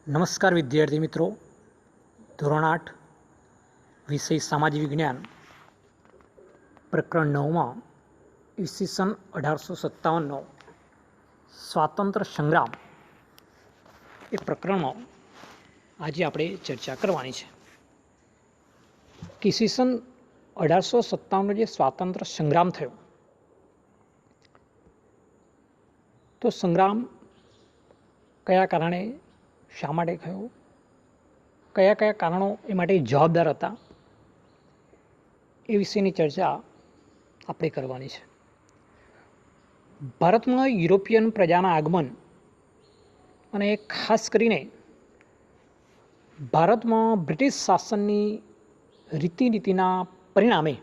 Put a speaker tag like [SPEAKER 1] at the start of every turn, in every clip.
[SPEAKER 1] નમસ્કાર વિદ્યાર્થી મિત્રો, ધોરણ 8 વિષય સામાજિક વિજ્ઞાન પ્રકરણ 9માં ઈસવીસન 1857નો સ્વાતંત્ર્ય સંગ્રામ એ પ્રકરણમાં આજે આપણે ચર્ચા કરવાની છે કે ઈસવીસન 1857નો જે સ્વાતંત્ર્ય સંગ્રામ થયો તો સંગ્રામ કયા કારણે, શા માટે થયો, કયા કયા કારણો એ માટે જવાબદાર હતા, એ વિશેની ચર્ચા આપણે કરવાની છે. ભારતમાં યુરોપિયન પ્રજાના આગમન અને ખાસ કરીને ભારતમાં બ્રિટિશ શાસનની રીતિનીતિના પરિણામે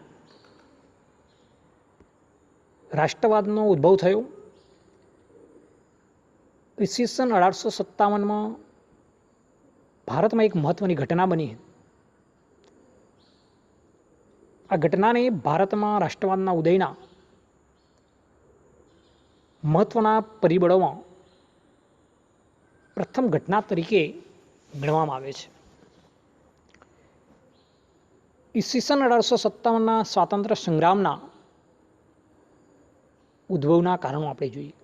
[SPEAKER 1] રાષ્ટ્રવાદનો ઉદ્ભવ થયો. ઈસવીસન 1857માં ભારતમાં એક મહત્ત્વની ઘટના બની. આ ઘટનાને ભારતમાં રાષ્ટ્રવાદના ઉદયના મહત્ત્વના પરિબળોમાં પ્રથમ ઘટના તરીકે ગણવામાં આવે છે. ઈસવીસન 1857ના સ્વાતંત્ર્ય સંગ્રામના ઉદ્ભવના કારણો આપણે જોઈએ.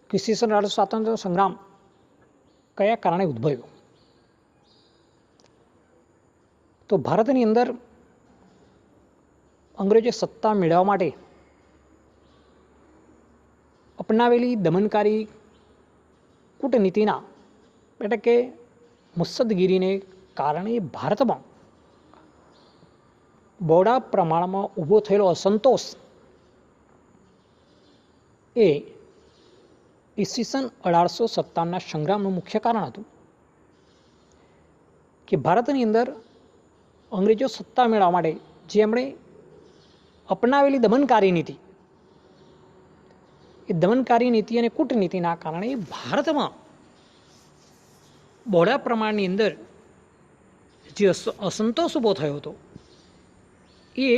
[SPEAKER 1] ઈસવીસન 1857 સ્વાતંત્ર્ય સંગ્રામ કયા કારણે ઉદ્ભવ્યો? તો ભારતની અંદર અંગ્રેજો સત્તા મેળવવા માટે અપનાવેલી દમનકારી કૂટનીતિના એટલે કે મુસદ્દગીરીને કારણે ભારતમાં બહોળા પ્રમાણમાં ઊભો થયેલો અસંતોષ એ ઈસવીસન 1857ના સંગ્રામનું મુખ્ય કારણ હતું કે ભારતની અંદર અંગ્રેજો સત્તા મેળવવા માટે જે એમણે અપનાવેલી દમનકારી નીતિ, એ દમનકારી નીતિ અને કૂટનીતિના કારણે ભારતમાં બહોળા પ્રમાણની અંદર જે અસંતોષ ઊભો થયો હતો એ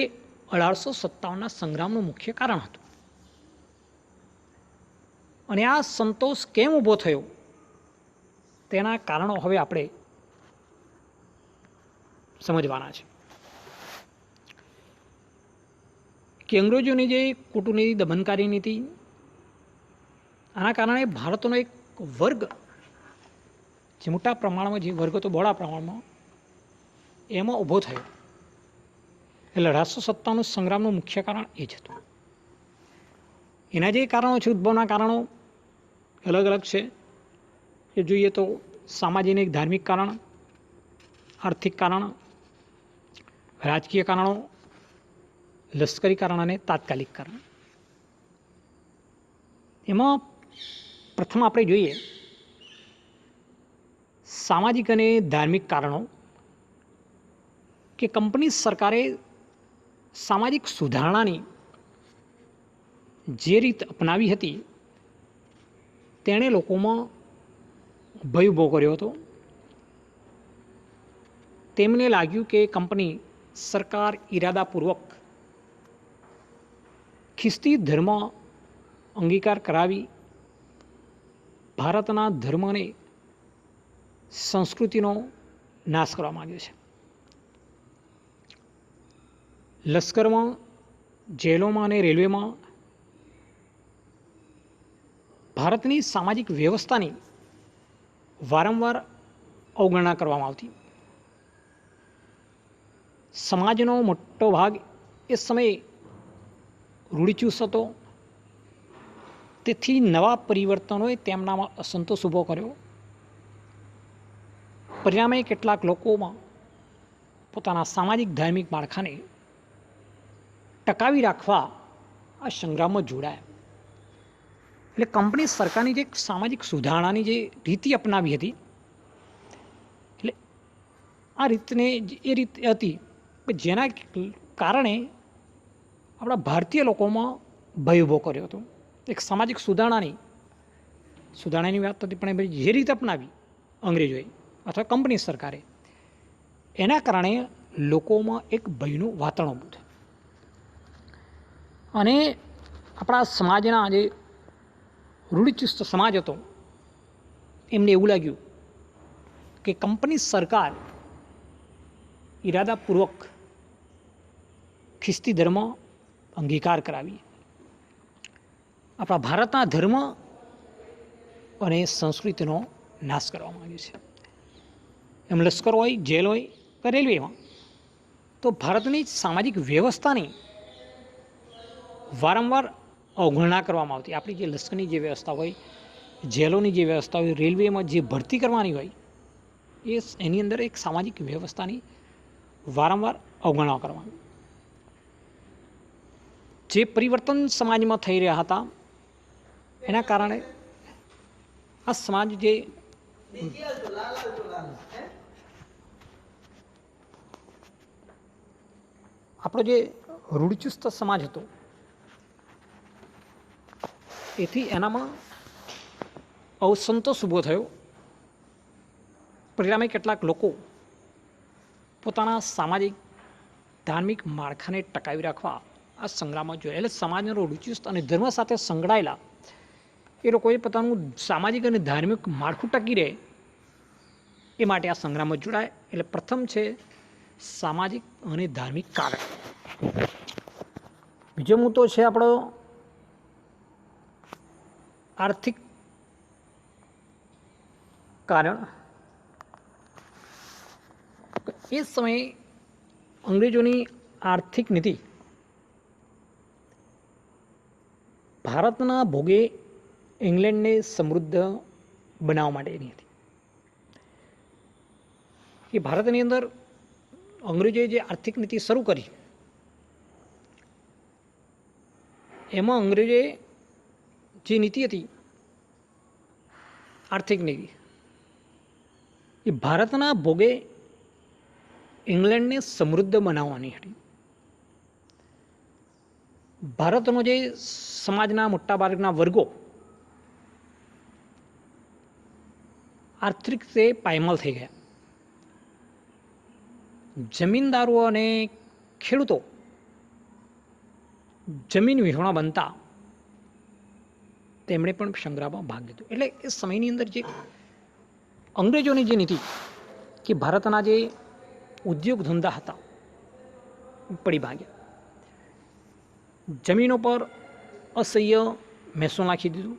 [SPEAKER 1] 1857ના સંગ્રામનું મુખ્ય કારણ હતું. અને આ સંતોષ કેમ ઊભો થયો તેના કારણો હવે આપણે સમજવાના છે કે અંગ્રેજોની જે કૂટનીતિ, દમનકારી નીતિ, આના કારણે ભારતનો એક વર્ગ, જે મોટા પ્રમાણમાં જે વર્ગ હતો બહોળા પ્રમાણમાં, એમાં ઊભો થયો. એટલે 1857 સંગ્રામનું મુખ્ય કારણ એ જ હતું. એના જે કારણો છે, ઉદ્ભવના કારણો અલગ અલગ છે. એ જોઈએ તો સામાજિક ધાર્મિક કારણ, આર્થિક કારણ, રાજકીય કારણો, લશ્કરી કારણ અને તાત્કાલિક કારણ. એમાં પ્રથમ આપણે જોઈએ સામાજિક અને ધાર્મિક કારણો કે કંપની સરકારે સામાજિક સુધારણાની જે રીત અપનાવી હતી તેણે લોકોમાં ભય ઊભો કર્યો હતો. તેમને લાગ્યું કે કંપની સરકાર ઈરાદાપૂર્વક ખ્રિસ્તી ધર્મ અંગીકાર કરાવી ભારતના ધર્મ અને સંસ્કૃતિનો નાશ કરવા માંગ્યો છે. લશ્કરમાં, જેલોમાં અને રેલવેમાં ભારતની સામાજિક વ્યવસ્થાની વારંવાર અવગણના કરવામાં આવતી. સમાજનો મોટો ભાગ એ સમયે રૂઢિચુસ્ત હતો. તેથી નવા પરિવર્તનોએ તેમનામાં અસંતોષ ઊભો કર્યો. પરિણામે કેટલાક લોકોમાં પોતાના સામાજિક ધાર્મિક માળખાને ટકાવી રાખવા આ સંગ્રામમાં જોડાયા. એટલે કંપની સરકારની જે સામાજિક સુધારણાની જે રીતિ અપનાવી હતી, એટલે આ રીતને એ રીત હતી કે જેના કારણે આપણા ભારતીય લોકોમાં ભય ઊભો કર્યો હતો. એક સામાજિક સુધારણાની વાત હતી, પણ જે રીતે અપનાવી અંગ્રેજોએ અથવા કંપની સરકારે, એના કારણે લોકોમાં એક ભયનું વાતાવરણ ઊભું થયું. અને આપણા સમાજના જે રૂઢિચુસ્ત સમાજ હતો એમને એવું લાગ્યું કે કંપની સરકાર ઇરાદાપૂર્વક ખ્રિસ્તી ધર્મ અંગીકાર કરાવી આપણા ભારતના ધર્મ અને સંસ્કૃતિનો નાશ કરવા માંગ્યો છે. એમ લશ્કર હોય, જેલ હોય કે રેલવેમાં તો ભારતની સામાજિક વ્યવસ્થાની વારંવાર અવગણના કરવામાં આવતી. આપણી જે લશ્કરની જે વ્યવસ્થા હોય, જેલોની જે વ્યવસ્થા હોય, રેલવેમાં જે ભરતી કરવાની હોય, એની અંદર એક સામાજિક વ્યવસ્થાની વારંવાર અવગણના કરવાની. જે પરિવર્તન સમાજમાં થઈ રહ્યા હતા એના કારણે આ સમાજ જે આપણો જે રૂઢિચુસ્ત સમાજ હતો એથી એનામાં અસંતોષ ઊભો થયો. પરિણામે કેટલાક લોકો પોતાના સામાજિક ધાર્મિક માળખાને ટકાવી રાખવા આ સંગ્રામમાં જોયા. એટલે સમાજનો રૂઢિચુસ્ત અને ધર્મ સાથે સંકળાયેલા એ લોકોએ પોતાનું સામાજિક અને ધાર્મિક માળખું ટકી રહે એ માટે આ સંગ્રામમાં જોડાય. એટલે પ્રથમ છે સામાજિક અને ધાર્મિક કારણ. બીજો મુદ્દો છે આપણો આર્થિક કારણ. એ સમયે અંગ્રેજોની આર્થિક નીતિ ભારતના ભોગે ઇંગ્લેન્ડને સમૃદ્ધ બનાવવા માટેની હતી. કે ભારતની અંદર અંગ્રેજોએ જે આર્થિક નીતિ શરૂ કરી એમાં અંગ્રેજોએ જે નીતિ હતી આર્થિક નીતિ એ ભારતના ભોગે ઇંગ્લેન્ડને સમૃદ્ધ બનાવવાની હતી. ભારતનો જે સમાજના મોટાભાગના વર્ગો આર્થિક રીતે પાયમાલ થઈ ગયા. જમીનદારો અને ખેડૂતો જમીન વિહોણા બનતા તેમણે પણ સંગ્રામમાં ભાગ લીધો. એટલે એ સમયની અંદર જે અંગ્રેજોની જે નીતિ કે ભારતના જે ઉદ્યોગ ધંધા હતા પડી ભાગ્યા. જમીનો પર અસહ્ય મહેસૂલ નાખી દીધું.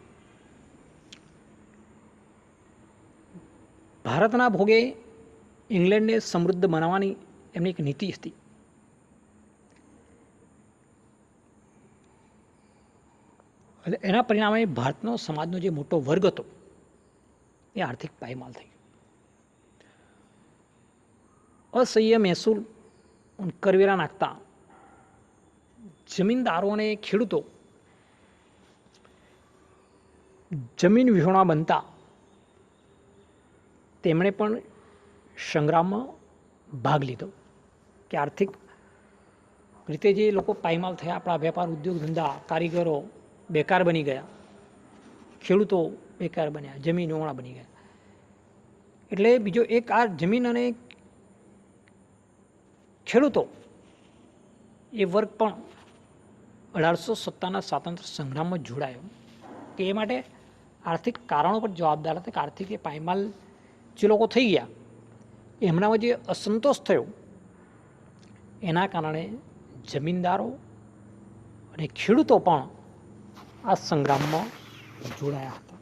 [SPEAKER 1] ભારતના ભોગે ઇંગ્લેન્ડને સમૃદ્ધ બનાવવાની એમની એક નીતિ હતી. એટલે એના પરિણામે ભારતનો સમાજનો જે મોટો વર્ગ હતો એ આર્થિક પાયમાલ થઈ ગયો. અસહ્ય મહેસૂલ કરવેરા નાખતા જમીનદારો અને ખેડૂતો જમીન વિહોણા બનતા તેમણે પણ સંગ્રામમાં ભાગ લીધો. કે આર્થિક રીતે જે લોકો પાયમાલ થયા, આપણા વેપાર ઉદ્યોગ ધંધા કારીગરો બેકાર બની ગયા, ખેડૂતો બેકાર બન્યા, જમીન વિહોણા બની ગયા. એટલે બીજો એક આ જમીન અને ખેડૂતો એ વર્ગ પણ 1857ના સ્વાતંત્ર્ય સંગ્રામમાં જોડાયો. કે એ માટે આર્થિક કારણો પર જવાબદાર હતા. કે આર્થિક એ પાયમાલ જે લોકો થઈ ગયા એમનામાં જે અસંતોષ થયો એના કારણે જમીનદારો અને ખેડૂતો પણ આ સંગ્રામમાં જોડાયા હતા.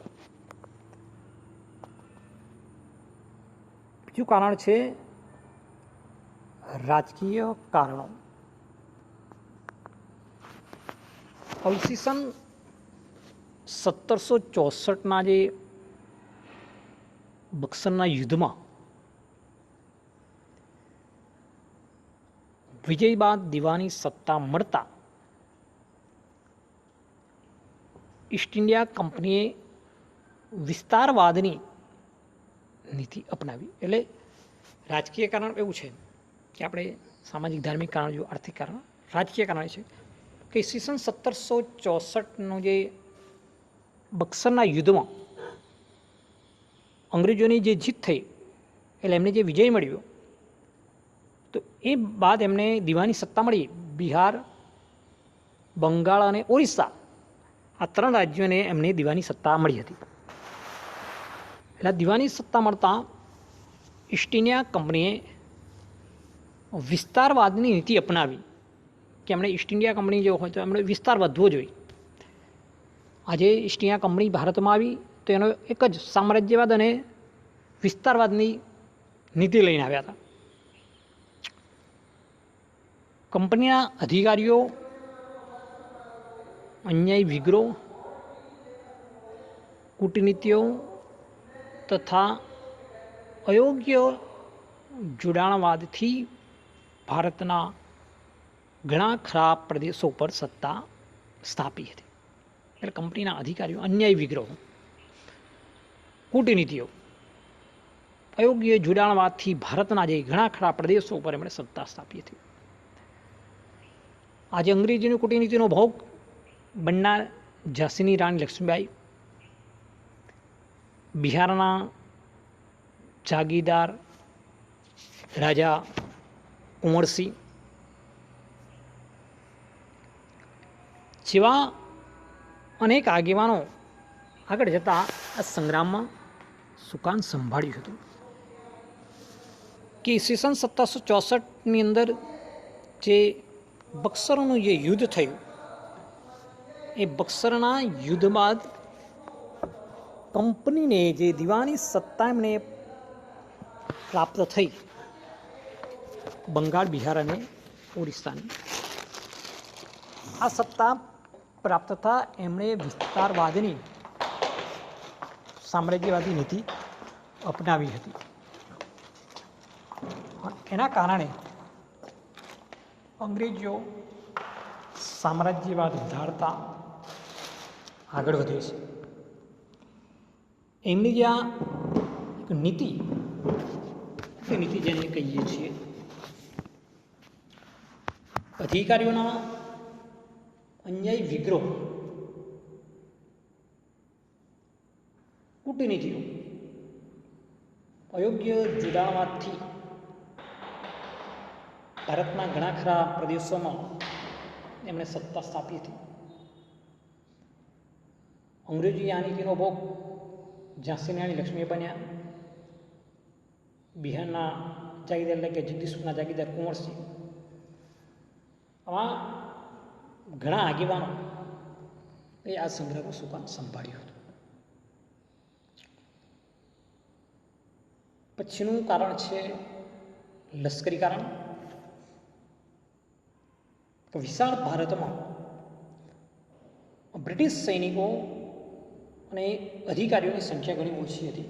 [SPEAKER 1] બીજું કારણ છે રાજકીય કારણો. ઈસવીસન 1764ના જે બક્સરના યુદ્ધમાં વિજય બાદ દીવાની સત્તા મળતા ઈસ્ટ ઇન્ડિયા કંપનીએ વિસ્તારવાદની નીતિ અપનાવી. એટલે રાજકીય કારણ એવું છે કે આપણે સામાજિક ધાર્મિક કારણ જો આર્થિક કારણ, રાજકીય કારણ છે કે ઈસવીસન 1764નું જે બક્સરના યુદ્ધમાં અંગ્રેજોની જે જીત થઈ એટલે એમને જે વિજય મળ્યો તો એ બાદ એમને દીવાની સત્તા મળી. બિહાર, બંગાળ અને ઓરિસ્સા આ 3 રાજ્યોને એમને દીવાની સત્તા મળી હતી. એટલે દિવાની સત્તા મળતા ઈસ્ટ ઇન્ડિયા કંપનીએ વિસ્તારવાદની નીતિ અપનાવી કે એમણે ઈસ્ટ ઇન્ડિયા કંપની જો હોય તો એમણે વિસ્તાર વધવો જોઈએ. આજે ઈસ્ટ ઇન્ડિયા કંપની ભારતમાં આવી તો એનો એક જ સામ્રાજ્યવાદ અને વિસ્તારવાદની નીતિ લઈને આવ્યા હતા. કંપનીના અધિકારીઓ અન્યાયી વિગ્રહ, કૂટનીતિઓ તથા અયોગ્ય જોડાણવાદથી ભારતના ઘણા ખરાબ પ્રદેશો પર સત્તા સ્થાપી હતી. એટલે કંપનીના અધિકારીઓ અન્યાયી વિગ્રહો, કૂટનીતિઓ, અયોગ્ય જોડાણવાદથી ભારતના જે ઘણા ખરા પ્રદેશો પર એમણે સત્તા સ્થાપી હતી. આજે અંગ્રેજીની કૂટનીતિનો ભોગ બનનાર ઝાંસીની રાણી લક્ષ્મીબાઈ, બિહારના જાગીરદાર રાજા કુંવરસિંહ જેવા અનેક આગેવાનો આગળ જતાં આ સંગ્રામમાં સુકાન સંભાળ્યું હતું કે ઈસવીસન 1764ની અંદર જે બક્સરનું જે યુદ્ધ થયું એ બક્સરના યુદ્ધ બાદ કંપનીને જે દિવાની સત્તા એમને પ્રાપ્ત થઈ બંગાળ, બિહાર અને ઓરિસ્સાની, આ સત્તા પ્રાપ્ત થતાં એમણે વિસ્તારવાદની સામ્રાજ્યવાદી નીતિ અપનાવી હતી. એના કારણે અંગ્રેજો સામ્રાજ્યવાદ ધારતા આગળ વધે છે. એમની જે આ એક નીતિ, એ નીતિ જેને કહીએ છીએ અધિકારીઓના અન્યાયી વિગ્રહ, કૂટનીતિઓ, અયોગ્ય જોડાણવાદથી ભારતના ઘણા ખરા પ્રદેશોમાં એમણે સત્તા સ્થાપી હતી. અંગ્રેજી આ નીતિનો ભોગ ઝાંસીની રાણી લક્ષ્મી બન્યા, બિહારના જાગીરદાર એટલે કે જગદીશપુરના જાગીરદાર કુંવરસિંહ, આવા ઘણા આગેવાનો એ આ સંગ્રહનું સુકાન સંભાળ્યું હતું. પછીનું કારણ છે લશ્કરી કારણ. વિશાળ ભારતમાં બ્રિટિશ સૈનિકો અને અધિકારીઓની સંખ્યા ઘણી ઓછી હતી.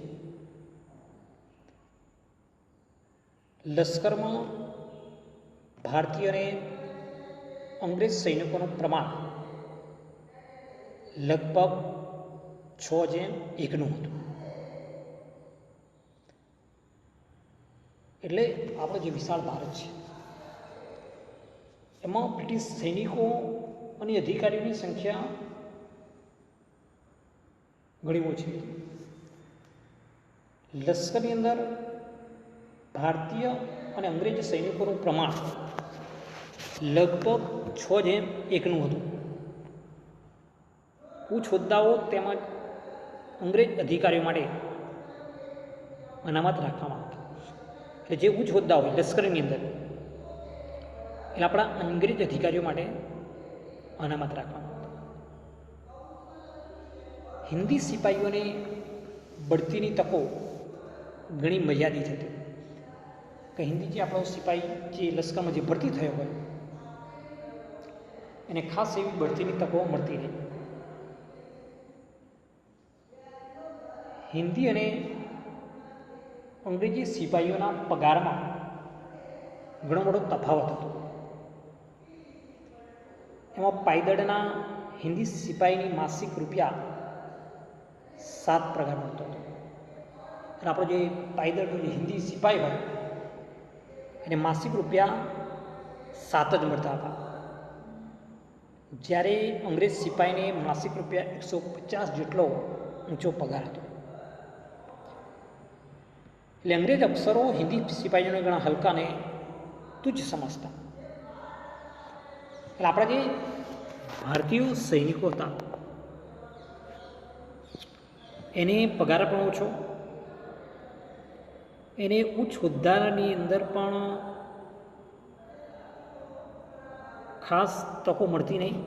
[SPEAKER 1] લશ્કરમાં ભારતીય અને અંગ્રેજ સૈનિકોનું પ્રમાણ લગભગ 6:1 હતું. એટલે આપણો જે વિશાળ ભારત છે એમાં બ્રિટિશ સૈનિકો અને અધિકારીઓની સંખ્યા ઘણી ઓછી હતી. લશ્કરની અંદર ભારતીય અને અંગ્રેજ સૈનિકોનું પ્રમાણ લગભગ 6:1 હતું. ઉચ્ચ હોદ્દાઓ તેમજ અંગ્રેજ અધિકારીઓ માટે અનામત રાખવામાં આવતી. એટલે જે ઉચ્ચ હોદ્દા હોય લશ્કરની અંદર એટલે આપણા અંગ્રેજ અધિકારીઓ માટે અનામત રાખવામાં આવતા. હિન્દી સિપાહીઓને બઢતીની તકો ઘણી મર્યાદિત હતી કે હિન્દી જે આપણો સિપાહી જે લશ્કરમાં જે ભરતી થયો હોય એને ખાસ એવી બઢતીની તકો મળતી નહીં. હિન્દી અને અંગ્રેજી સિપાહીઓના પગારમાં ઘણો મોટો તફાવત હતો. એમાં પાયદળના હિન્દી સિપાહીની માસિક ₹7 પગાર મળતો હતો અને આપણો જે પાયદળનો જે હિન્દી સિપાહી હોય એને માસિક ₹7 જ મળતા હતા. જ્યારે અંગ્રેજ સિપાહીને માસિક ₹150 જેટલો ઊંચો પગાર હતો. એટલે અંગ્રેજ અફસરો હિન્દી સિપાહીઓને ઘણા હલકા અને તુચ્છ સમજતા. એટલે આપણા જે ભારતીય સૈનિકો હતા એને પગાર પણ ઓછો એને ઉચ્ચ હોદ્દાની અંદર પણ ખાસ તકો મળતી નહીં,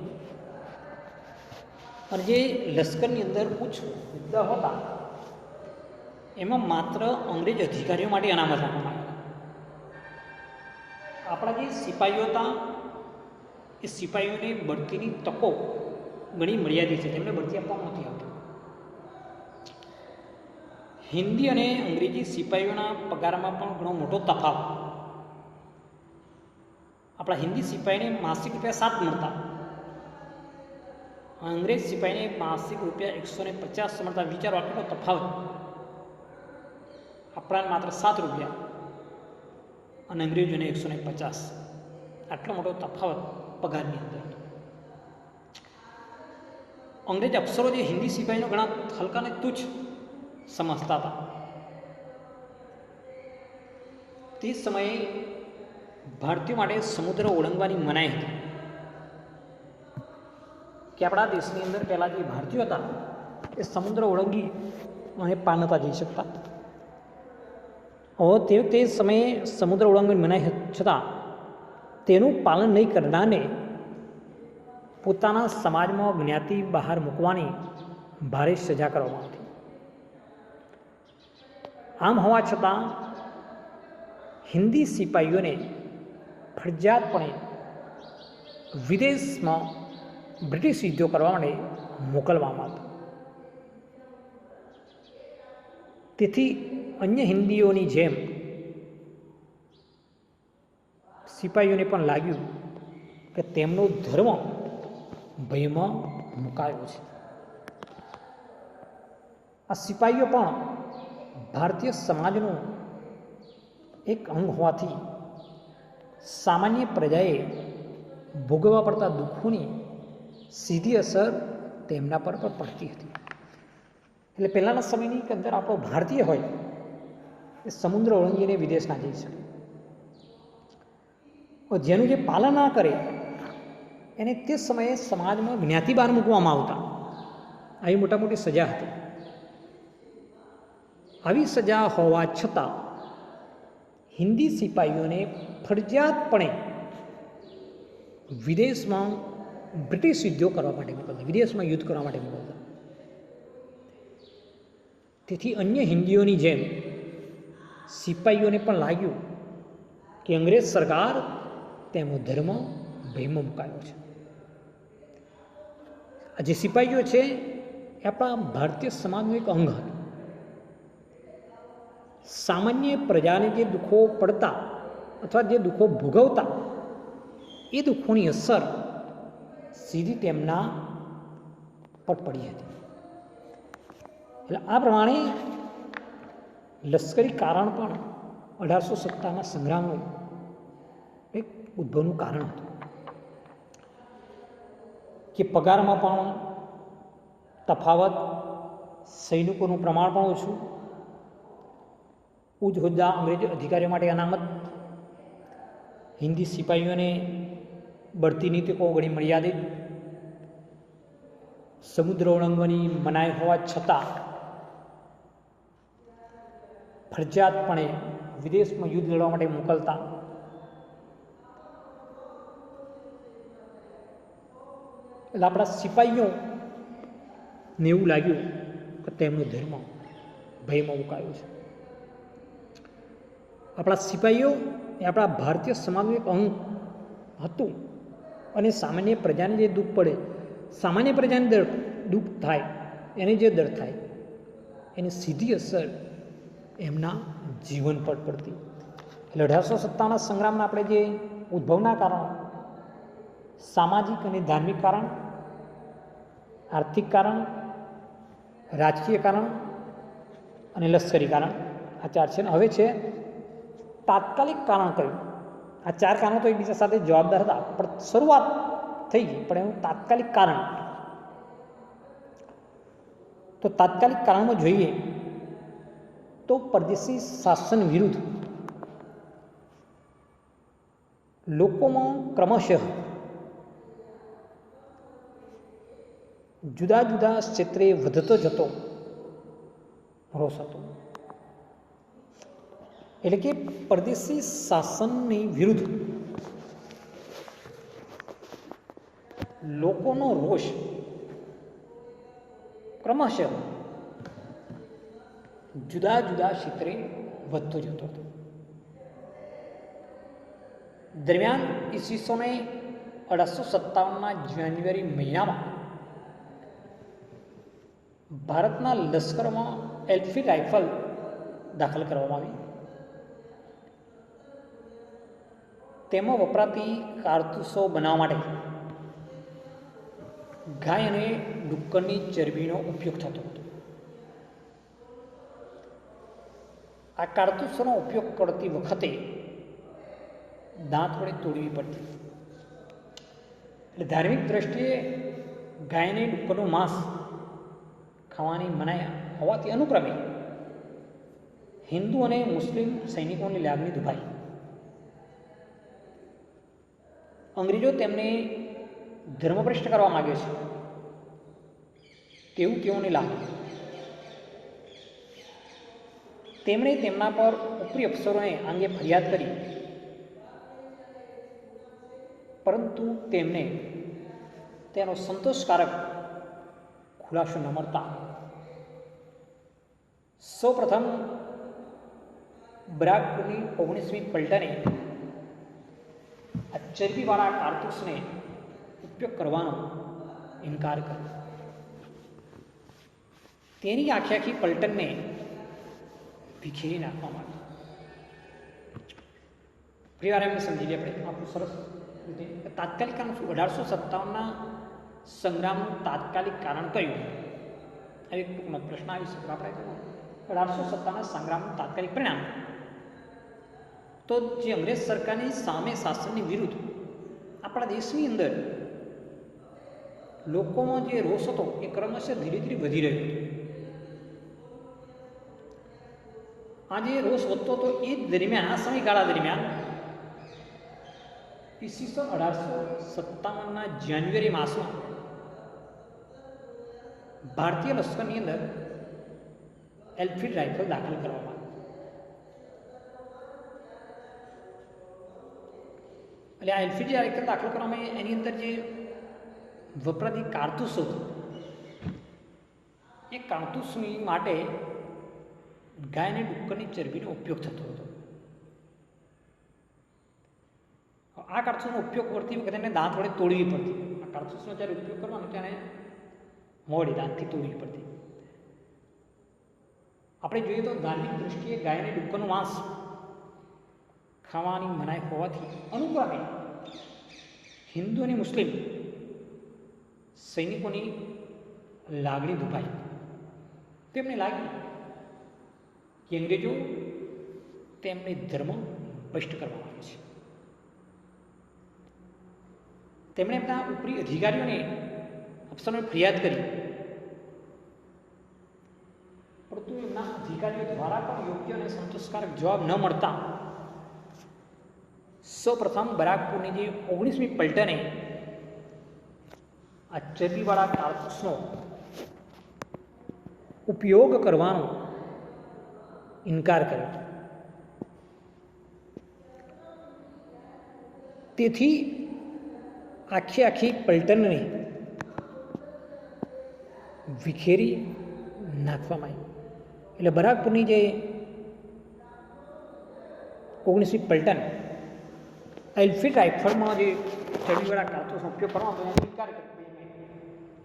[SPEAKER 1] અને જે લશ્કરની અંદર ઉચ્ચ હોદ્દા હતા એમાં માત્ર અંગ્રેજ અધિકારીઓ માટે અનામત આપવામાં આવ્યા. આપણા જે સિપાહીઓ હતા એ સિપાહીઓને બઢતીની તકો ઘણી મર્યાદિત છે, તેમને બઢતી આપવામાં નથી આવતી. હિન્દી અને અંગ્રેજી સિપાહીઓના પગારમાં પણ ઘણો મોટો તફાવત. આપણા હિન્દી સિપાહીને માસિક ₹7 મળતા, અંગ્રેજ સિપાહીને માસિક ₹150 મળતા. વિચારો આટલો તફાવત. આપણાને માત્ર ₹7 અને અંગ્રેજોને 150. આટલો મોટો તફાવત પગારની અંદર. અંગ્રેજ અફસરો જે હિન્દી સિપાહીનો ઘણા હલકા અને તુચ્છ સમજતા હતા. તે સમયે ભારતીયો માટે સમુદ્ર ઓળંગવાની મનાઈ હતી, કે આપણા દેશની અંદર પહેલાં જે ભારતીયો હતા એ સમુદ્ર ઓળંગી અને પાર નહોતા જઈ શકતા. હવે તે સમયે સમુદ્ર ઓળંગવાની મનાઈ છતાં તેનું પાલન નહીં કરનારને પોતાના સમાજમાં જ્ઞાતિ બહાર મૂકવાની ભારે સજા કરવામાં આવતી. આમ હોવા છતાં હિન્દી સિપાહીઓને ફરજિયાતપણે વિદેશમાં બ્રિટિશ યુદ્ધો કરવા માટે મોકલવામાં આવતા. તેથી અન્ય હિન્દીઓની જેમ સિપાહીઓને પણ લાગ્યું કે તેમનો ધર્મ ભયમાં મુકાયો છે. આ સિપાહીઓ પણ ભારતીય સમાજનું એક અંગ હોવાથી સામાન્ય પ્રજાએ ભોગવવા પડતા દુઃખોની સીધી અસર તેમના પર પણ પડતી હતી. એટલે પહેલાંના સમયની અંદર આપણો ભારતીય હોય એ સમુદ્ર ઓળંગીને વિદેશ ના જઈ શકે. જેનું જે પાલન ના કરે એને તે સમયે સમાજમાં જ્ઞાતિ બહાર મૂકવામાં આવતા. આવી મોટા મોટી સજા હતી. આવી સજા હોવા છતાં હિન્દી સિપાહીઓને ફરજિયાતપણે વિદેશમાં બ્રિટિશ યુદ્ધો કરવા માટે મોકલતા, વિદેશમાં યુદ્ધ કરવા માટે મોકલતા. તેથી અન્ય હિન્દીઓની જેમ સિપાહીઓને પણ લાગ્યું કે અંગ્રેજ સરકાર તેમનો ધર્મ ભયમાં મુકાયો છે. આ જે સિપાહીઓ છે એ આપણા ભારતીય સમાજનું એક અંગ હતું. સામાન્ય પ્રજાને જે દુઃખો પડતા અથવા જે દુઃખો ભોગવતા એ દુઃખોની અસર સીધી તેમના પર પડી હતી. એટલે આ પ્રમાણે લશ્કરી કારણ પણ 1857ના સંગ્રામનું એક ઉદ્ભવનું કારણ હતું કે પગારમાં પણ તફાવત, સૈનિકોનું પ્રમાણ પણ ઓછું, ઉચ્ચ હોદ્દા અંગ્રેજ અધિકારીઓ માટે અનામત, હિન્દી સિપાહીઓને બઢતીની તકો ઘણી મર્યાદિત, સમુદ્ર ઓળંગવાની મનાઈ હોવા છતાં ફરજિયાતપણે વિદેશમાં યુદ્ધ લડવા માટે મોકલતા. એટલે આપણા સિપાહીઓને એવું લાગ્યું કે તેમનો ધર્મ ભયમાં મુકાયો છે. આપણા સિપાહીઓ એ આપણા ભારતીય સમાજનું એક અંગ હતું અને સામાન્ય પ્રજાને જે દુઃખ પડે, સામાન્ય પ્રજાને દુઃખ થાય, એને જે દર થાય એની સીધી અસર એમના જીવન પર પડતી. એટલે 1857ના સંગ્રામના આપણે જે ઉદ્ભવના કારણો, સામાજિક અને ધાર્મિક કારણ, આર્થિક કારણ, રાજકીય કારણ અને લશ્કરી કારણ, આ 4 છે. હવે છે તાત્કાલિક કારણ કયું? આ 4 કારણો તો એકબીજા સાથે જવાબદાર હતા, પણ શરૂઆત થઈ ગઈ. પણ એનું તાત્કાલિક કારણ, તો તાત્કાલિક કારણમાં જોઈએ તો પરદેશી શાસન વિરુદ્ધ લોકોમાં ક્રમશઃ જુદા જુદા ક્ષેત્રે વધતો જતો રોષ હતો. એટલે કે પરદેશી શાસનની વિરુદ્ધ લોકોનો રોષ ક્રમશઃ જુદા જુદા ક્ષેત્રે વધતો જતો હતો. દરમિયાન ઈસવીસને 1857ના જાન્યુઆરી મહિનામાં ભારતના લશ્કરમાં એન્ફિલ્ડ રાઇફલ દાખલ કરવામાં આવી. તેમાં વપરાતી કારતૂસો બનાવવા માટે ગાય અને ડુક્કરની ચરબીનો ઉપયોગ થતો હતો. આ કારતૂસોનો ઉપયોગ કરતી વખતે દાંત વડે તોડવી પડતી. એટલે ધાર્મિક દ્રષ્ટિએ ગાયને ડુક્કરનું માંસ ખાવાની મનાઈ હોવાથી અનુક્રમે હિન્દુ અને મુસ્લિમ સૈનિકોની લાગણી દુભાઈ. અંગ્રેજો તેમને ધર્મભ્રષ્ટ કરવા માગે છે તેવું તેઓને લાગ્યું. તેમણે તેમના પર ઉપરી અફસરોને અંગે ફરિયાદ કરી, પરંતુ તેમને તેનો સંતોષકારક ખુલાસો ન મળતા સૌપ્રથમ બરાકપુરની 19મી પલટને આ ચરબીવાળા કારતૂસને ઉપયોગ કરવાનો ઇનકાર કર્યો. તેની આખી પલટનને વિખેરી નાખવામાં આવી. પરિવાર એમને સમજી લે આપણે આપણું સરસ રીતે તાત્કાલિક કારણ શું? 1857ના સંગ્રામનું તાત્કાલિક કારણ કયું? એક ટૂંકનો પ્રશ્ન આવી શકે. આપણે 1857ના સંગ્રામનું તાત્કાલિક પરિણામ તો જે અંગ્રેજ સરકારની સામે શાસનની વિરુદ્ધ આપણા દેશની અંદર લોકોમાં જે રોષ હતો એ ક્રમશઃ ધીરે ધીરે વધી રહ્યો હતો. આ જે રોષ વધતો હતો એ જ દરમિયાન, આ સમયગાળા દરમિયાન ઈસવીસન 1857ના જાન્યુઆરી માસમાં ભારતીય લશ્કરની અંદર એન્ફિલ્ડ રાઇફલ દાખલ કરવામાં આવી. એટલે આ એન્ફિલ્ડ રાઇફલ દાખલ કરવામાં એની અંદર જે વપરાતી કારતૂસો એ કારતૂસની માટે ગાય અને ડુક્કરની ચરબીનો ઉપયોગ થતો હતો. આ કારતૂસનો ઉપયોગ કરતી વખતે એને દાંત વડે તોડવી પડતી. આ કારતૂસનો જ્યારે ઉપયોગ કરવાનો ત્યારે મોડી દાંતથી તોડવી પડતી. આપણે જોઈએ તો ધાર્મિક દૃષ્ટિએ ગાય અને ડુક્કરનું માંસ ખાવાની મનાઈ હોવાથી અનુક્રમે હિન્દુ અને મુસ્લિમ સૈનિકોની લાગણી દુભાઈ. તેમને લાગ્યું કે અંગ્રેજો તેમને ધર્મ ભ્રષ્ટ કરવામાં આવે છે. તેમણે એમના ઉપરી અધિકારીઓને અફસરોને ફરિયાદ કરી, પરંતુ એમના અધિકારીઓ દ્વારા પણ યોગ્ય અને સંતોષકારક જવાબ ન મળતા સૌપ્રથમ બરાકપુરની જે 19મી પલટને આ ચરબીવાળા કારતૂસનો ઉપયોગ કરવાનો ઇનકાર કર્યો. તેથી આખી પલટનને વિખેરી નાખવામાં આવી. એટલે બરાકપુરની જે 19મી પલટન એન્ફિલ્ડ રાઇફલમાં જે ચરબીવાળા કારતૂસનો ઉપયોગ કરવાનો એનો ઇનકાર કર્યો.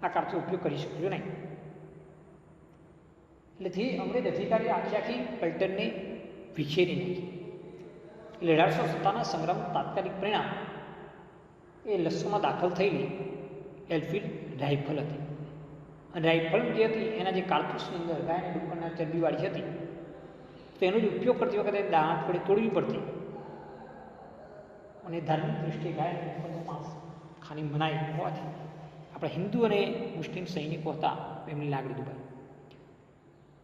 [SPEAKER 1] આ કારતૂસનો ઉપયોગ કરી શક્યો નહીં. એટલેથી અંગ્રેજ અધિકારીએ આખી પલટનને વિખેરી નાખી. એટલે 1857ના સંગ્રામનું તાત્કાલિક પરિણામ એ લશ્કરમાં દાખલ થયેલી એન્ફિલ્ડ રાઇફલ હતી. અને રાઇફલ જે હતી એના જે કારતૂસની અંદર ગાય અને ડુક્કરના ચરબીવાળી હતી તો એનો જ ઉપયોગ કરતી વખતે દાંત વડે તોડવી પડતી. અને ધાર્મિક દૃષ્ટિએ ગાય અને ડુક્કરનું માંસ ખાની મનાઈ હોવાથી આપણા હિન્દુ અને મુસ્લિમ સૈનિકો હતા એમની લાગણી દુભાઈ.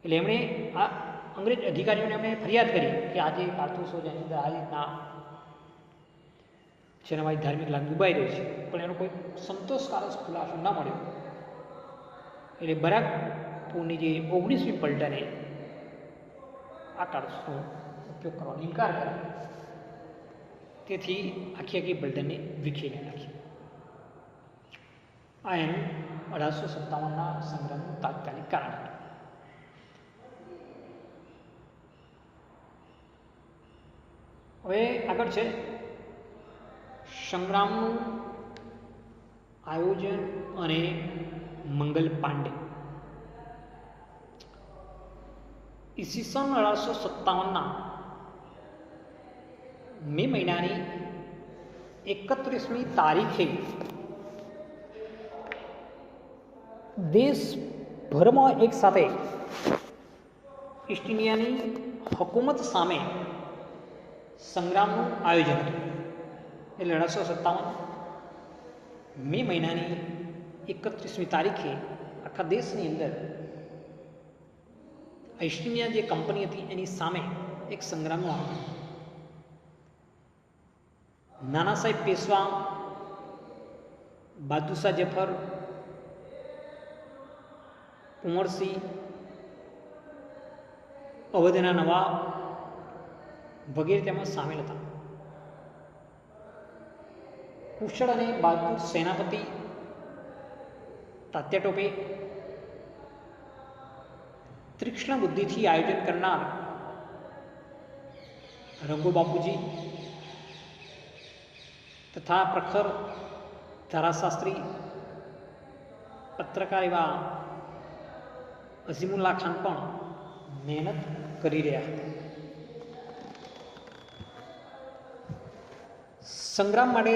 [SPEAKER 1] એટલે એમણે આ અંગ્રેજ અધિકારીઓને એમણે ફરિયાદ કરી કે આ જે કારતૂસો જેની અંદર આ રીતના જેના મારી ધાર્મિક લાગણી દુભાઈ રહી છે, પણ એનો કોઈ સંતોષકારક ખુલાસો ન મળ્યો. એટલે બરાકપુરની જે 19મી પલટને આ કારતૂસનો ઉપયોગ કરવાનો ઇનકાર કર્યો. તેથી આખી બ્રિટનને વિખેરી નાખી. આ એનું 1857ના સંગ્રામનું તાત્કાલિક કારણ હતું. હવે આગળ છે સંગ્રામનું આયોજન અને મંગલ પાંડે. ઈસવીસન 1857ના મે મહિનાની 31મી તારીખે દેશભરમાં એક સાથે ઈસ્ટ ઇન્ડિયાની હુકુમત સામે સંગ્રામનું આયોજન હતું. એટલે 1857 મે મહિનાની 31મી તારીખે આખા દેશની અંદર ઈસ્ટ ઇન્ડિયા જે કંપની હતી એની સામે એક સંગ્રામનું આયોજન. નાના સાહેબ પેશવા, બહાદુરશાહ જફર, ઉમરસિંહ, અવધના નવાબ વગેરે તેમાં સામેલ હતા. કુશળ અને બહાદુર સેનાપતિ તાત્યા ટોપે, તીક્ષ્ણ બુદ્ધિથી આયોજન કરનાર રંગો બાપુજી તથા પ્રખર ધારાશાસ્ત્રી પત્રકાર એવા અઝીમુલ્લા ખાન પણ મહેનત કરી રહ્યા હતા. સંગ્રામ માટે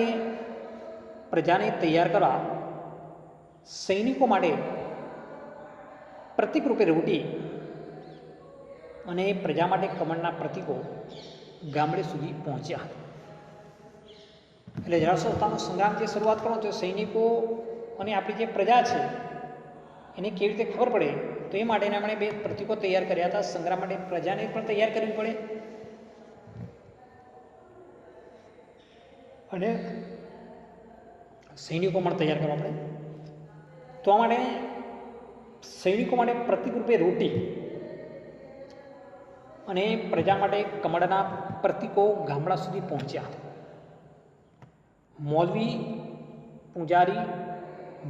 [SPEAKER 1] પ્રજાને તૈયાર કરવા સૈનિકો માટે પ્રતિક રૂપે રોટી અને પ્રજા માટે કમળના પ્રતિકો ગામડે સુધી પહોંચ્યા હતા. એટલે 1857નો સંગ્રામ જે શરૂઆત કરો તો સૈનિકો અને આપણી જે પ્રજા છે એને કેવી રીતે ખબર પડે તો એ માટેના એમણે 2 પ્રતિકો તૈયાર કર્યા હતા. સંગ્રામ માટે પ્રજાને પણ તૈયાર કરવી પડે અને સૈનિકો પણ તૈયાર કરવા પડે. તો આ માટે સૈનિકો માટે પ્રતિક રૂપે રોટી અને પ્રજા માટે કમળના પ્રતિકો ગામડા સુધી પહોંચ્યા હતા. મૌલવી, પૂજારી,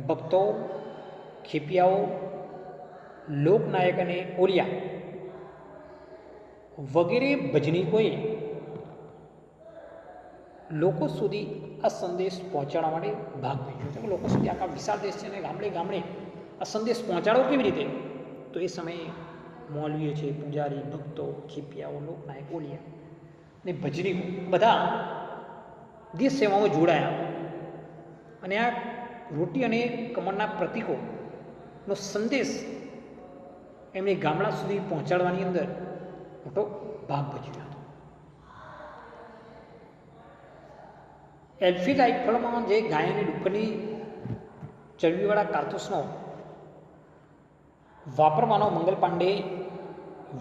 [SPEAKER 1] ભક્તો, ખેપિયાઓ, લોકનાયક અને ઓલિયા વગેરે ભજનીકોએ લોકો સુધી આ સંદેશ પહોંચાડવા માટે ભાગ ભજવ્યો હતો. લોકો સુધી આખા વિશાળ દેશ છે અને ગામડે ગામડે આ સંદેશ પહોંચાડવો કેવી રીતે? તો એ સમયે મૌલવીઓ છે, પૂજારી, ભક્તો, ખેપિયાઓ, લોકનાયક, ઓલિયા અને ભજનીકો બધા દેશ સેવામાં જોડાયા અને આ રોટી અને કમળના પ્રતિકોનો સંદેશ એમણે ગામડા સુધી પહોંચાડવાની અંદર મોટો ભાગ ભજવ્યો હતો. એલ્ફી રાઇફલમાં જે ગાયની ડુક્કરની ચરબીવાળા કારતૂસનો વાપરવાનો મંગલ પાંડેએ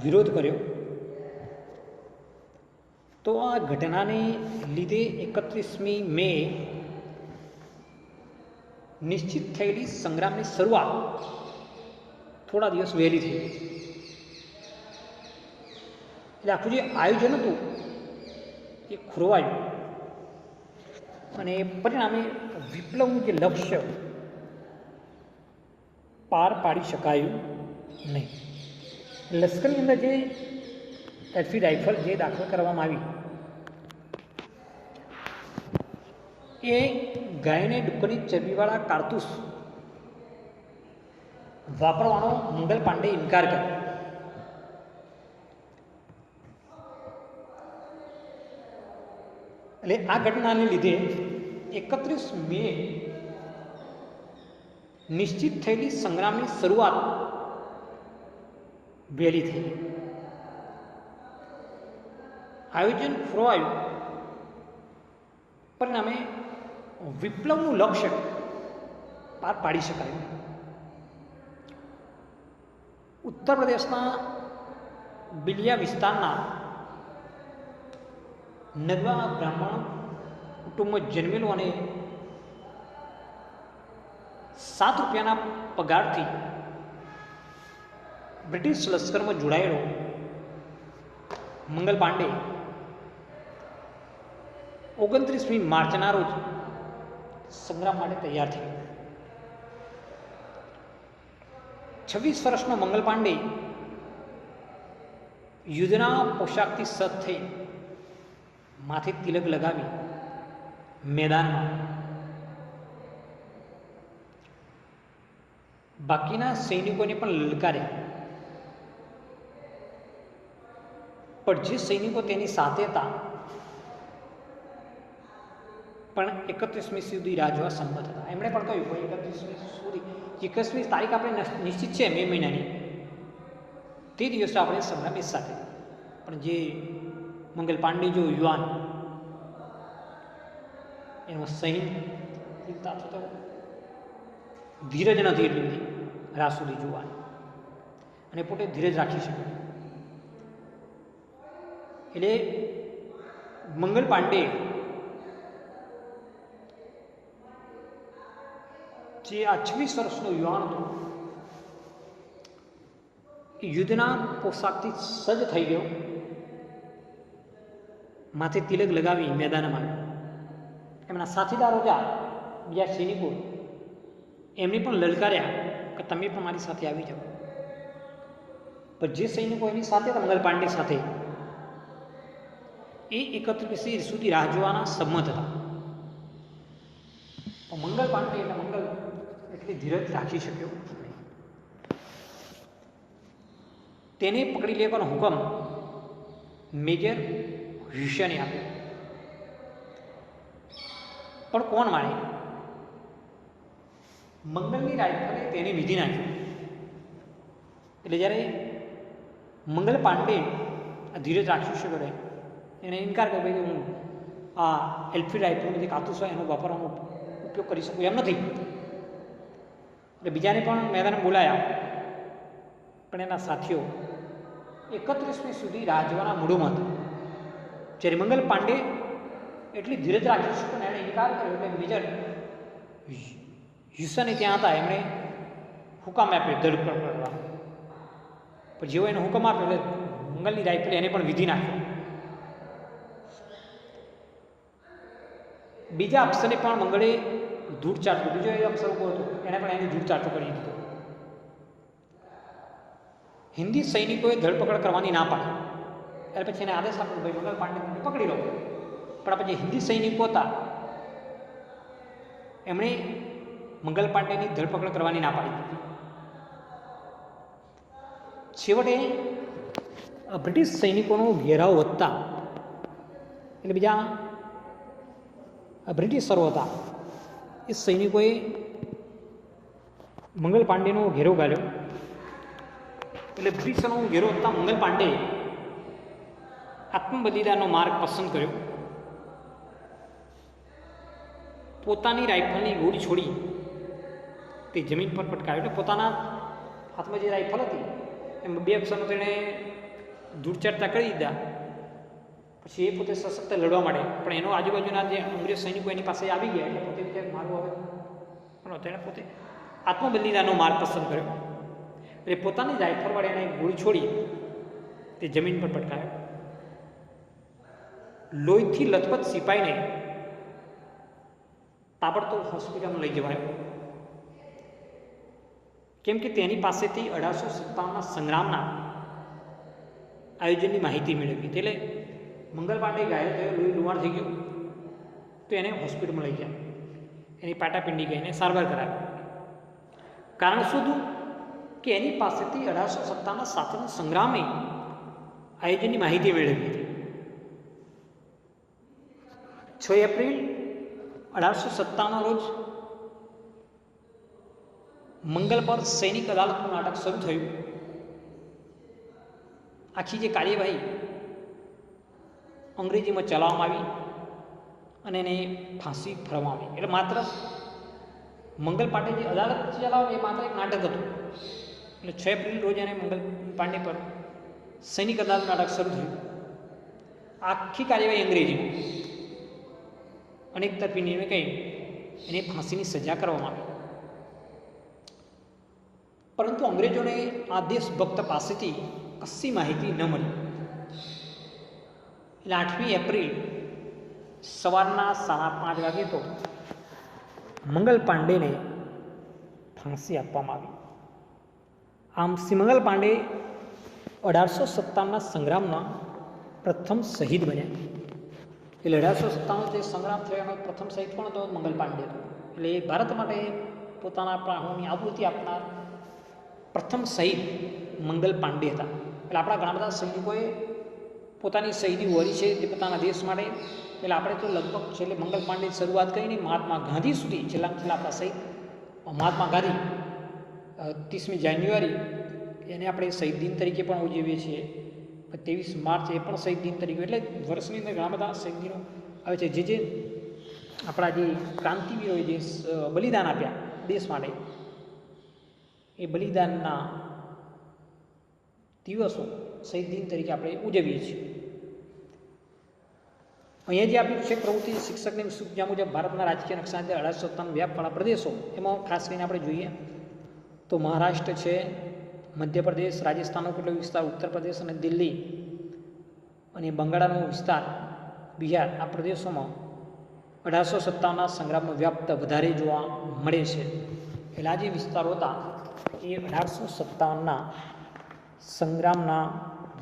[SPEAKER 1] વિરોધ કર્યો. તો આ ઘટનાને લીધે 31મી મે નિશ્ચિત થયેલી સંગ્રામની શરૂઆત થોડા દિવસ વહેલી થઈ ગઈ. એટલે આખું જે આયોજન હતું એ ખોરવાયું અને પરિણામે વિપ્લવનું જે લક્ષ્ય પાર પાડી શકાયું નહીં. લશ્કરની અંદર જે એલ્ફી રાઇફલ જે દાખલ કરવામાં આવી એ ગાયને ડુક્કરની ચરબીવાળા કારતૂસ વાપરવાનો મંગલ પાંડે ઇનકાર કર્યો. એટલે આ ઘટનાને લીધે 31 મે નિશ્ચિત થયેલી સંગ્રામની શરૂઆત વહેલી થઈ. આયોજન ખોરવાયું, પરિણામે વિપ્લવનું લક્ષ્ય પાર પાડી શકાયું. ઉત્તર પ્રદેશના બિલિયા વિસ્તારના નગવા બ્રાહ્મણ કુટુંબમાં જન્મેલો અને 7 રૂપિયાના પગારથી બ્રિટિશ લશ્કરમાં જોડાયેલો મંગલ પાંડે 29મી માર્ચના રોજ સંગ્રામ માટે તૈયાર થયો. 26 વર્ષનો મંગલ પાંડે યુદ્ધના પોશાકથી સજ્જ થઈ માથે તિલક લગાવી મેદાનમાં બાકીના સૈનિકોને પણ લલકાર્યા. પણ જે સૈનિકો તેની સાથે હતા પણ 31મી સુધી રાહ જોવા સંમત હતા. એમણે પણ કહ્યું ભાઈ 31મી સુધી, 21મી તારીખ આપણે નિશ્ચિત છે મે મહિનાની, તે દિવસે આપણે સંગ્રામ સાથે. પણ જે મંગલ પાંડે જો યુવાન, એનો સૈનિકતા તો ધીરજ નથી એટલી બધી રાહ સુધી જોવાની, અને પોતે ધીરજ રાખી શકે. એટલે મંગલ પાંડે જે આ 26 વર્ષનો યુવાન હતો એ યુદ્ધના પોશાકથી સજ્જ થઈ ગયો, માથે તિલક લગાવી મેદાનમાં. એમના સાથીદારો બીજા સૈનિકો એમને પણ લલકાર્યા કે તમે પણ મારી સાથે આવી જાઓ. પણ જે સૈનિકો એની સાથે હતા મંગલ પાંડે સાથે, એ 31મી સુધી રાહ જોવાના સંમત હતા. મંગલ પાંડે એટલે મંગલ એટલી ધીરજ રાખી શક્યો નહીં. તેને પકડી લેવાનો હુકમ મેજર હિશને આપ્યો. પણ કોણ માને? મંગલની રાઇફલે તેને વિધી નાખ્યો. એટલે જ્યારે મંગલ પાંડે આ ધીરજ રાખી શક્યો રહે, એને ઇનકાર કર્યો ભાઈ હું આ એલ્ફી રાઇફલ જે કાતુસ હોય એનો વાપરવાનો ઉપયોગ કરી શકું એમ નથી. એટલે બીજાને પણ મેદાને બોલાયા, પણ એના સાથીઓ 31મી સુધી રાહ જોવાના મૂડમાં હતા. જ્યારે મંગલ પાંડે એટલી ધીરજ રાખી શક્યો ને એણે ઇનકાર કર્યો, એટલે મેજર હ્યુસને ત્યાં હતા, એમણે હુકમ આપ્યો ધરપકડ કરવા. પણ જેવો એને હુકમ આપ્યો એટલે મંગલની રાઇફલે એને પણ વિધી નાખ્યો. બીજા અફસરને પણ મંગળે ધૂળ ચાટતો, બીજો એ અફસર ઉભો હતો એને પણ એને ધૂળ ચાટતો કરી દીધો. હિન્દી સૈનિકોએ ધરપકડ કરવાની ના પાડી. ત્યાર પછી એને આદેશ આપ્યો ભાઈ મંગલ પાંડે પકડી લો. પણ આપણે જે હિન્દી સૈનિકો હતા એમણે મંગલ પાંડેની ધરપકડ કરવાની ના પાડી દીધી. છેવટે બ્રિટિશ સૈનિકોનો ઘેરાવ વધતા, એટલે બીજા બ્રિટિશરો હતા એ સૈનિકોએ મંગલ પાંડેનો ઘેરો ગાળ્યો. એટલે બ્રિટિશરોનો ઘેરો વધતા મંગલ પાંડે આત્મબલિદાનનો માર્ગ પસંદ કર્યો. પોતાની રાઇફલની ગોળી છોડી તે જમીન પર પટકાવ્યો. એટલે પોતાના હાથમાં જે રાઇફલ હતી એમ 2 અક્ષરનો તેણે ધૂળ ચાટતા કરી દીધા. પછી એ પોતે સશક્ત લડવા માંડે, પણ એનો આજુબાજુના જે અંગ્રેજ સૈનિકો એની પાસે આવી ગયા એટલે પોતે વિચાર મારું હવે તેણે પોતે આત્મબલિદાનનો માર્ગ પસંદ કર્યો. એટલે પોતાની રાઇફલ વડે એને ગોળી છોડી તે જમીન પર પટકાયો. લોહીથી લથપથ સિપાહીને તાબડતોબ હોસ્પિટલમાં લઈ જવાયો, કેમ કે તેની પાસેથી 1857ના સંગ્રામના આયોજનની માહિતી મેળવી. એટલે મંગલ પાંડે ઘાયલ થયો, લોહી લુહાણ થઈ ગયું, તો એને હોસ્પિટલમાં લઈ ગયા. એની પાટાપિંડી ગઈને સારવાર કરાવી. કારણ શોધું કે એની પાસેથી 1857ના સ્વાતંત્ર્ય સંગ્રામે આયોજનની માહિતી મેળવી હતી. 6 એપ્રિલ 1857ના રોજ મંગલ પર સૈનિક અદાલતનું નાટક શરૂ થયું. આખી જે કાર્યવાહી અંગ્રેજીમાં ચલાવવામાં આવી અને એને ફાંસી ફરવામાં આવી. એટલે માત્ર મંગલ પાંડે જે અદાલત ચલાવે એ માત્ર એક નાટક હતું. એટલે 6 એપ્રિલ રોજ એને મંગલ પાંડે પર સૈનિક અદાલત નાટક શરૂ થયું. આખી કાર્યવાહી અંગ્રેજીમાં અનેક તરફી નિર્ણય કહી એને ફાંસીની સજા કરવામાં આવી. પરંતુ અંગ્રેજોને આ દેશભક્ત પાસેથી કશી માહિતી ન મળી. એટલે 8મી એપ્રિલ સવારના 5:30 વાગે તો મંગલ પાંડેને ફાંસી આપવામાં આવી. આમ શ્રી મંગલ પાંડે 1857ના સંગ્રામના પ્રથમ શહીદ બન્યા. એટલે 1857 જે સંગ્રામ થયો એનો પ્રથમ શહીદ કોણ હતો? મંગલ પાંડે હતો. એટલે એ ભારત માટે પોતાના પ્રાણોની આહુતિ આપનાર પ્રથમ શહીદ મંગલ પાંડે હતા. એટલે આપણા ઘણા બધા સૈનિકોએ પોતાની શહીદી વળી છે તે પોતાના દેશ માટે. એટલે આપણે તો લગભગ છેલ્લે મંગલ પાંડેની શરૂઆત કરીને મહાત્મા ગાંધી સુધી છેલ્લામાં છેલ્લા આપણા શહીદ મહાત્મા ગાંધી 30મી જાન્યુઆરી એને આપણે શહીદ દિન તરીકે પણ ઉજવીએ છીએ. 23 માર્ચ એ પણ શહીદ દિન તરીકે. એટલે વર્ષની અંદર ઘણા બધા શહીદ દિનો આવે છે. જે આપણા જે ક્રાંતિવીરોએ જે બલિદાન આપ્યા દેશ માટે એ બલિદાનના દિવસો શહીદ દિન તરીકે આપણે ઉજવીએ છીએ. અહીંયા જે આપણી છે પ્રવૃત્તિ શિક્ષકની સૂચના મુજબ ભારતના રાજકીય નકશાના 1857 વ્યાપવાળા પ્રદેશો એમાં ખાસ કરીને આપણે જોઈએ તો મહારાષ્ટ્ર છે, મધ્યપ્રદેશ, રાજસ્થાનનો કેટલો વિસ્તાર, ઉત્તર પ્રદેશ અને દિલ્હી અને બંગાળનો વિસ્તાર, બિહાર, આ પ્રદેશોમાં 1857ના સંગ્રામનો વ્યાપ વધારે જોવા મળે છે. એટલે આ જે વિસ્તારો હતા એ 1857ના સંગ્રામના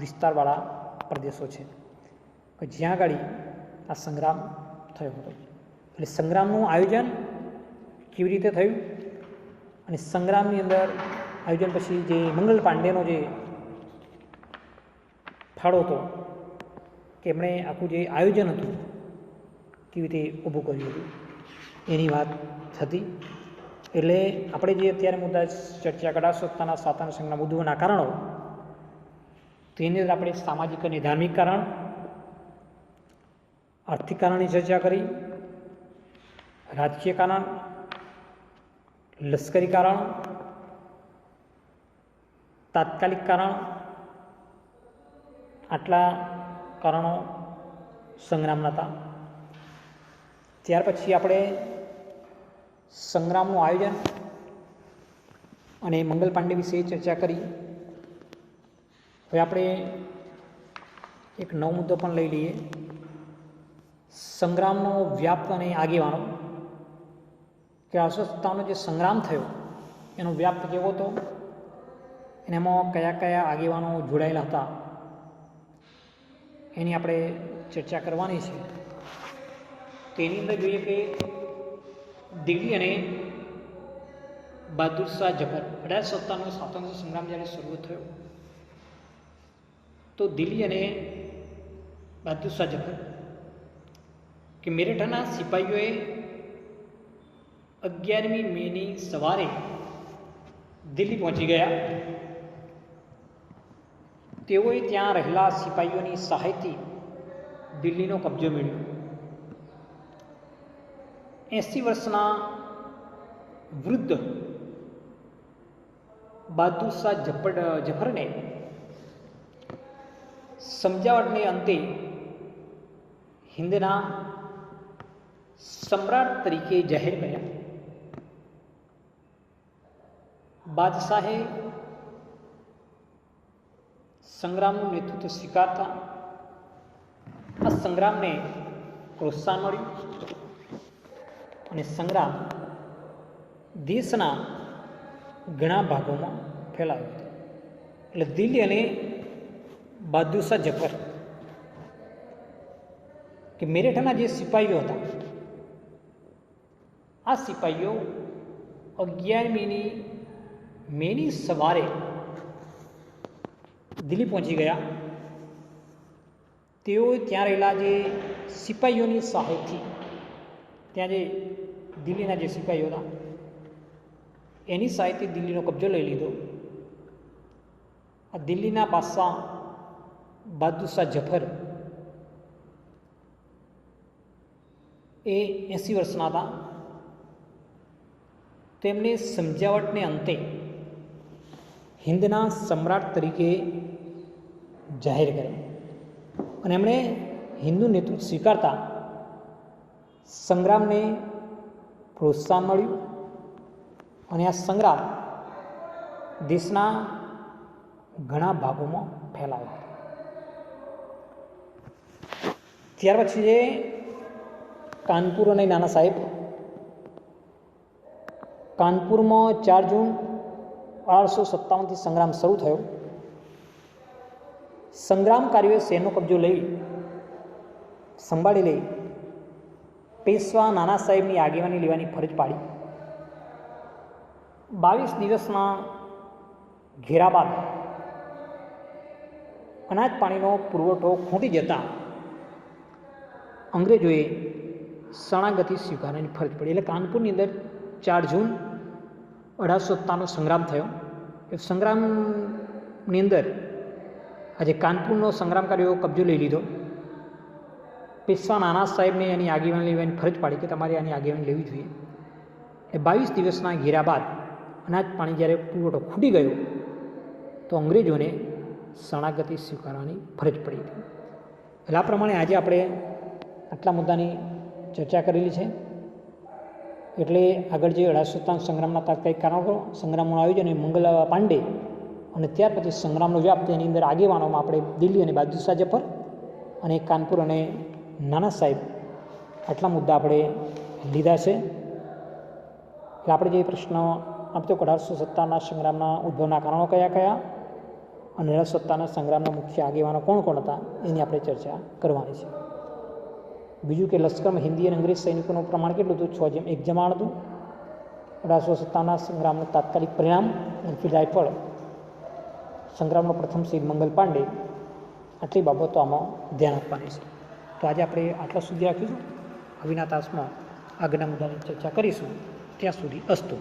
[SPEAKER 1] વિસ્તારવાળા પ્રદેશો છે કે જ્યાં આગળ આ સંગ્રામ થયો હતો. એટલે સંગ્રામનું આયોજન કેવી રીતે થયું અને સંગ્રામની અંદર આયોજન પછી જે મંગલ પાંડેનો જે ફાળો હતો કે એમણે આખું જે આયોજન હતું કેવી રીતે ઊભું કર્યું હતું એની વાત થતી. એટલે આપણે જે અત્યારે મુદ્દા ચર્ચા 1857ના સ્વાતંત્ર્ય સંગ્રામ ઉદ્ભવના કારણો તેની અંદર આપણે સામાજિક અને ધાર્મિક કારણ, આર્થિક કારણની ચર્ચા કરી, રાજકીય કારણ, લશ્કરી કારણ, તાત્કાલિક કારણ, આટલા કારણો સંગ્રામના હતા. ત્યાર પછી આપણે સંગ્રામનું આયોજન અને મંગલ પાંડે વિશે ચર્ચા કરી. હવે આપણે એક નવો મુદ્દો પણ લઈ લઈએ, સંગ્રામનો વ્યાપ અને આગેવાનો. કે 1857નો જે સંગ્રામ થયો એનો વ્યાપ કેવો હતો અને એમાં કયા કયા આગેવાનો જોડાયેલા હતા એની આપણે ચર્ચા કરવાની છે. તેની અંદર જોઈએ કે દિલ્હી અને બહાદુર શાહ જફર 1857નો સ્વાતંત્ર્ય સંગ્રામ જ્યારે શરૂ થયો તો દિલ્હી અને બહાદુર શાહ જફર કે મેરઠના સિપાહીઓએ 11મી મેની સવારે દિલ્હી પહોંચી ગયા. તેઓએ ત્યાં રહેલા સિપાહીઓની સહાયથી દિલ્હીનો કબજો મેળવ્યો. 80 વર્ષના વૃદ્ધ બહાદુર શાહ જફરને સમજાવટને અંતે હિંદના સમ્રાટ તરીકે જાહેર કર્યા. બાદશાહે સંગ્રામનું નેતૃત્વ સ્વીકારતા આ સંગ્રામને પ્રોત્સાહન મળ્યું અને સંગ્રામ દેશના ઘણા ભાગોમાં ફેલાયો હતો. એટલે દિલ્હી અને બહાદુર શાહ જફર કે મેરઠના જે સિપાહીઓ હતા આ સિપાહીઓ 11મી મેની સવારે દિલ્હી પહોંચી ગયા. તેઓ ત્યાં રહેલા જે સિપાહીઓની સહાયથી ત્યાં જે દિલ્હીના જે સિપાહીઓ હતા એની સહાયથી દિલ્હીનો કબજો લઈ લીધો. આ દિલ્હીના બાદશાહ બહાદુર શાહ જફર એ 80 વર્ષના હતા. તેમને સમજાવટને અંતે હિંદના સમ્રાટ તરીકે જાહેર કર્યા અને એમણે હિન્દુ નેતૃત્વ સ્વીકારતા સંગ્રામને પ્રોત્સાહન મળ્યું અને આ સંગ્રામ દેશના ઘણા ભાગોમાં ફેલાયો. ત્યાર પછી છે કાનપુર અને નાના સાહેબ. કાનપુરમાં 4 જૂન 1857થી સંગ્રામ શરૂ થયો. સંગ્રામકારીઓએ શહેરનો કબજો સંભાળી લઈ પેશવા નાના સાહેબની આગેવાની લેવાની ફરજ પાડી. 22 દિવસના ઘેરા બાદ અનાજ પાણીનો પુરવઠો ખૂંટી જતા અંગ્રેજોએ શરણાગતિ સ્વીકારવાની ફરજ પડી. એટલે કાનપુરની અંદર 4 જૂન 1857નો સંગ્રામ થયો. એ સંગ્રામની અંદર આજે કાનપુરનો સંગ્રામકારીઓ કબજો લઈ લીધો. પેશવા નાના સાહેબને એની આગેવાની લેવાની ફરજ પાડી કે તમારે આની આગેવાની લેવી જોઈએ. એ 22 દિવસના ઘેરા બાદ અનાજ પાણી જ્યારે પુરવઠો ખૂટી ગયો તો અંગ્રેજોને શરણાગતિ સ્વીકારવાની ફરજ પડી હતી. એટલે આ પ્રમાણે આજે આપણે આટલા મુદ્દાની ચર્ચા કરેલી છે. એટલે આગળ જે 1857 સંગ્રામના તાત્કાલિક કારણો, સંગ્રામનું આયોજન એ મંગલ પાંડે અને ત્યાર પછી સંગ્રામનો વ્યાપ, તેની અંદર આગેવાનોમાં આપણે દિલ્હી અને બહાદુર શાહ જફર અને કાનપુર અને નાના સાહેબ, આટલા મુદ્દા આપણે લીધા છે. એટલે આપણે જે પ્રશ્ન આપતો 1857ના સંગ્રામના ઉદ્ભવના કારણો કયા કયા અને 1857ના સંગ્રામના મુખ્ય આગેવાનો કોણ કોણ હતા એની આપણે ચર્ચા કરવાની છે. બીજું કે લશ્કરમાં હિન્દી અને અંગ્રેજ સૈનિકોનું પ્રમાણ કેટલું હતું? 6:1 જમાણ હતું. 1857ના સંગ્રામનું તાત્કાલિક પરિણામ, એન્ફિલ્ડ રાઇફલ સંગ્રામનો પ્રથમ શહીદ મંગલ પાંડે, આટલી બાબતો આમાં ધ્યાન આપવાની છે. તો આજે આપણે આટલા સુધી રાખીશું. હવેના તાસમાં આગળના મુદ્દાની ચર્ચા કરીશું. ત્યાં સુધી અસ્તુ.